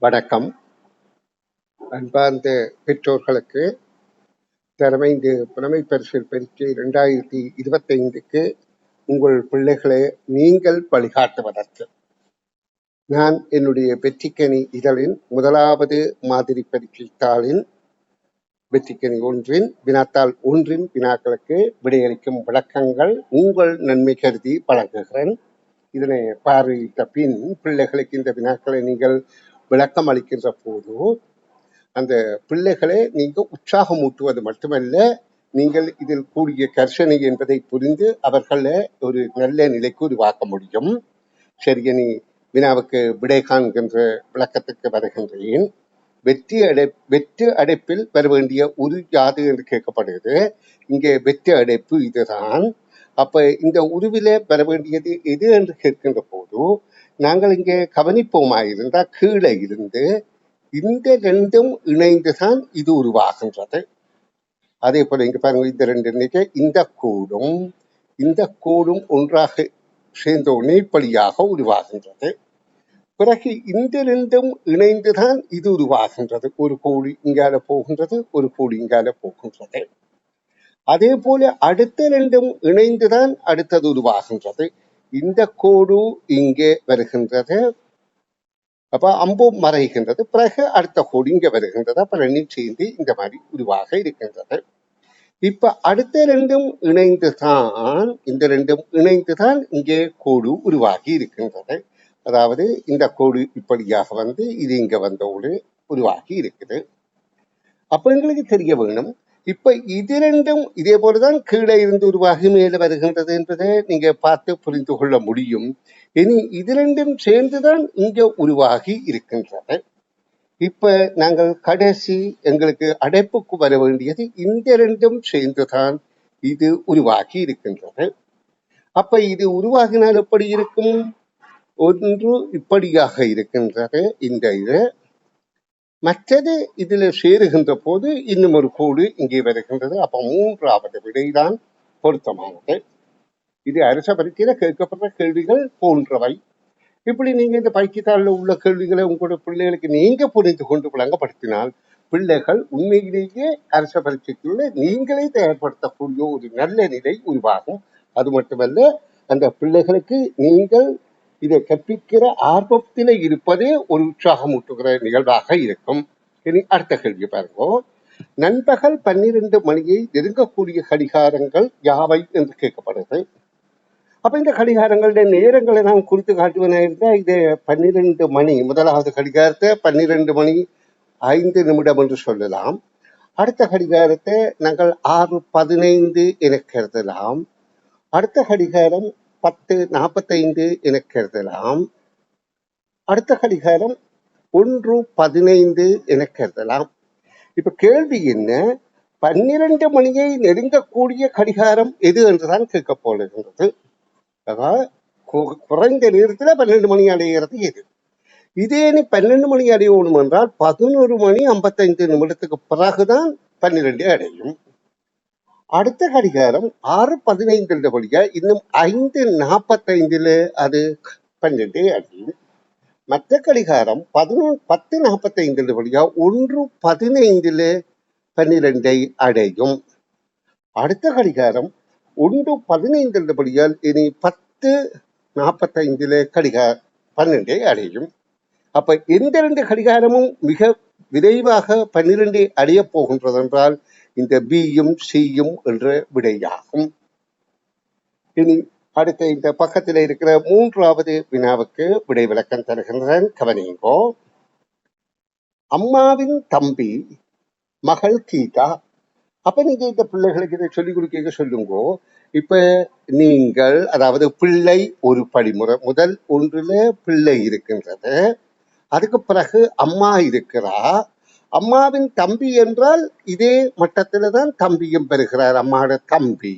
வணக்கம். அன்பார்ந்த பெற்றோர்களுக்கு திறமைந்து புலமை பரிசில் பரீட்சை 2025க்கு உங்கள் பிள்ளைகளை நீங்கள் வழிகாட்டுவதற்கு நான் என்னுடைய வெற்றிக்கனி இதழின் முதலாவது மாதிரி பரீட்சை தாளின் வெற்றிக்கனி ஒன்றின் வினாத்தாள் ஒன்றின் வினாக்களுக்கு விடையளிக்கும் விளக்கங்கள் உங்கள் நன்மை கருதி வழங்குகிறேன். இதனை பார்வையிட்ட பின் பிள்ளைகளுக்கு இந்த வினாக்களை நீங்கள் விளக்கம் அளிக்கின்ற போது அந்த பிள்ளைகளை நீங்க உற்சாகமூட்டுவது மட்டுமல்ல, நீங்கள் இதில் கூடிய கர்ஷனை என்பதை புரிந்து அவர்களை ஒரு நல்ல நிலைக்கு உருவாக்க முடியும். சரியனி வினாவுக்கு விடை காண்கின்ற விளக்கத்துக்கு வருகின்றேன். வெற்று அடைப்பில் வர வேண்டிய உரு யாது என்று கேட்கப்படுகிறது. இங்கே வெற்று அடைப்பு இதுதான். அப்ப இந்த உருவில வர வேண்டியது எது என்று கேட்கின்ற போது நாங்கள் இங்கே கவனிப்போமாயிருந்தா கீழே இருந்து இந்த ரெண்டும் இணைந்துதான் இது உருவாகின்றது. அதே போல இங்க பாருங்க, இந்த ரெண்டு நினைக்க இந்த கோடும் ஒன்றாக சேர்ந்த இணைப்படியாக உருவாகின்றது. பிறகு இந்த ரெண்டும் இணைந்துதான் இது உருவாகின்றது. ஒரு கோடு இங்கால போகின்றது, ஒரு கோடு இங்கால போகின்றது. அதே போல அடுத்த ரெண்டும் இணைந்துதான் அடுத்தது உருவாகின்றது. இந்த கோடு இங்கே வருகின்றது, அப்ப அம்பும் மறைகின்றது. பிறகு அடுத்த கோடு இங்க வருகின்றது. அப்ப ரெண்டும் சேர்ந்து இந்த மாதிரி உருவாக இருக்கின்றது. இப்ப அடுத்த ரெண்டும் இணைந்துதான் இங்கே கோடு உருவாகி இருக்கின்றது. அதாவது இந்த கோடு இப்படியாக வந்து இது இங்க வந்தோடு உருவாகி இருக்குது. அப்ப எங்களுக்கு தெரிய வேணும், இப்ப இது ரெண்டும் இதே போலதான் கீழே இருந்து உருவாகி மேல வருகின்றது என்பதை நீங்க பார்த்து புரிந்து கொள்ள முடியும். இனி இது ரெண்டும் சேர்ந்துதான் இங்க உருவாகி இருக்கின்றது. இப்ப நாங்கள் கடைசி எங்களுக்கு அடைப்புக்கு வர வேண்டியது இந்த ரெண்டும் சேர்ந்துதான் இது உருவாகி இருக்கின்றது. அப்ப இது உருவாகினால் எப்படி இருக்கும்? ஒன்று இப்படியாக இருக்கின்றது இந்த இது, மற்றது இதுல சேருகின்ற போது இன்னும் ஒரு கோடு இங்கே வருகின்றது. அப்ப மூன்றாவது விடைதான் பொருத்தமானது. இது அரச பரீட்சையில கேட்கப்பட்ட கேள்விகள் போன்றவை. இப்படி நீங்க இந்த பயிற்சித்தாளில் உள்ள கேள்விகளை உங்களோட பிள்ளைகளுக்கு நீங்க புரிந்து கொண்டு விளங்கப்படுத்தினால் பிள்ளைகள் உண்மையிலேயே அரச பரீட்சைக்குள்ள நீங்களே தயார்படுத்தக்கூடிய ஒரு நல்ல நிலை உருவாகும். அது மட்டுமல்ல, அந்த பிள்ளைகளுக்கு நீங்கள் இதை கற்பிக்கிற ஆர்வத்தில இருப்பதே ஒரு உற்சாகமூட்டுகிற நிகழ்வாக இருக்கும். இனி அடுத்த கேள்வி பாருங்க. நண்பகல் 12 மணியை நெருங்கக்கூடிய கடிகாரங்கள் யாவை என்று கேட்கப்படுது. அப்ப இந்த கடிகாரங்களுடைய நேரங்களை நாம் குறித்து காட்டுவனா இருந்தா இது 12 மணி, முதலாவது கடிகாரத்தை 12 மணி 5 நிமிடம் என்று சொல்லலாம். அடுத்த கடிகாரத்தை நாங்கள் 6:15 என கருதலாம். அடுத்த கடிகாரம் 10:45 என கருதலாம். அடுத்த கடிகாரம் 1:15 என கருதலாம். இப்ப கேள்வி என்ன? 12 மணியை நெருங்கக்கூடிய கடிகாரம் எது என்றுதான் கேட்க போகின்றது. அதாவது குறைந்த நேரத்துல 12 மணி அடைகிறது எது? இதே நீ 12 மணி அடையணும் என்றால் 11:55 நிமிடத்துக்கு பிறகுதான் 12 அடையும். அடுத்த கடிகாரம் 6:15 வழியா இன்னும் 5:45 அது 12 அடையும். மற்ற கடிகாரம் 10:45 வழியா 1:15 12 அடையும். அடுத்த கடிகாரம் 1:15 வழியால் இனி 10:45 கடிகாரம் 12 அடையும். அப்ப எந்த ரெண்டு கடிகாரமும் மிக விரைவாக 12 அடைய போகின்றது என்றால் இந்த பியும் சியும் என்ற விடையாகும். இனி அடுத்த இந்த பக்கத்தில் இருக்கிற மூன்றாவது வினாவுக்கு விடை விளக்கம் தருகின்றேன், கவனிங்கோ. அம்மாவின் தம்பி மகள் கீதா. அப்ப நீங்க இந்த பிள்ளைகளுக்கு இதை சொல்லிக் கொடுக்க சொல்லுங்கோ. இப்ப நீங்கள், அதாவது பிள்ளை ஒரு படிமுறை, முதல் ஒன்றுல பிள்ளை இருக்கின்றது, அதுக்கு பிறகு அம்மா இருக்கிறா. அம்மாவின் தம்பி என்றால் இதே மட்டத்துல தான் தம்பியும் பெறுகிறார், அம்மாவோட தம்பி.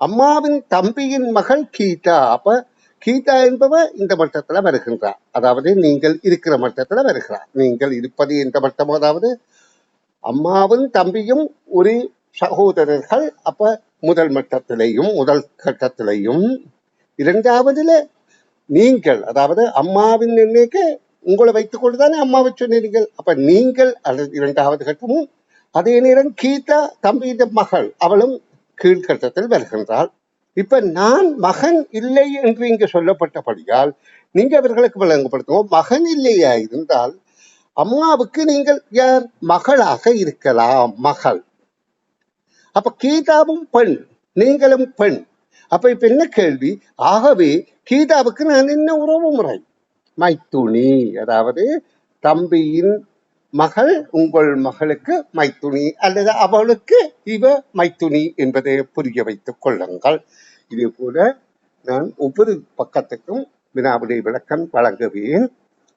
அம்மாவின் தம்பியின் மகள் கீதா. அப்ப கீதா என்பவ இந்த மட்டத்துல வருகின்றார், அதாவது நீங்கள் இருக்கிற மட்டத்துல வருகிறார். நீங்கள் இருப்பது எந்த மட்டமோ, அதாவது அம்மாவும் தம்பியும் ஒரு சகோதரர்கள். அப்ப முதல் மட்டத்திலையும் முதல் கட்டத்திலையும், இரண்டாவதுல நீங்கள், அதாவது அம்மாவின் எண்ணிக்கை உங்களை வைத்துக் கொண்டுதானே அம்மாவை சொன்னீர்கள். அப்ப நீங்கள் இரண்டாவது கட்டமும். அதே நேரம் கீதா தம்பியின் மகள், அவளும் கீழ்கட்டத்தில் வருகின்றாள். இப்ப நான் மகன் இல்லை என்று இங்கு சொல்லப்பட்டபடியால் நீங்க அவர்களுக்கு விளங்கப்படுத்துவோம். மகன் இல்லையா இருந்தால் அம்மாவுக்கு நீங்கள் யார்? மகளாக இருக்கலாம், மகள். அப்ப கீதாவும் பெண், நீங்களும் பெண். அப்ப இப்ப என்ன கேள்வி? ஆகவே கீதாவுக்கு நான் என்ன உறவு முறை? மைத்துணி. அதாவது தம்பியின் மகள் உங்கள் மகளுக்கு மைத்துணி, அல்லது அவளுக்கு இவ மைத்துணி என்பதை புரிய வைத்துக் கொள்ளுங்கள். இதே போல நான் ஒவ்வொரு பக்கத்துக்கும் வினாவிடை விளக்கம் வழங்குவேன்.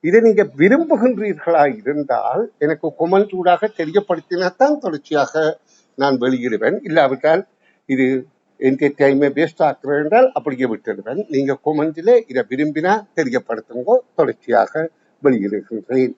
இதை நீங்க விரும்புகின்றீர்களா இருந்தால் எனக்கு கொமெண்ட் ஊடாக தெரியப்படுத்தினால்தான் தொடர்ச்சியாக நான் வெளியிடுவேன். இல்லாவிட்டால் இது எந்த டைமை வேஸ்ட் ஆக்குறேன் என்றால் அப்படியே விட்டுடுவேன். நீங்க கொமெண்டில் இதை விரும்பினா தெரியப்படுத்துங்க, தொடர்ச்சியாக வெளியிடுகின்றேன்.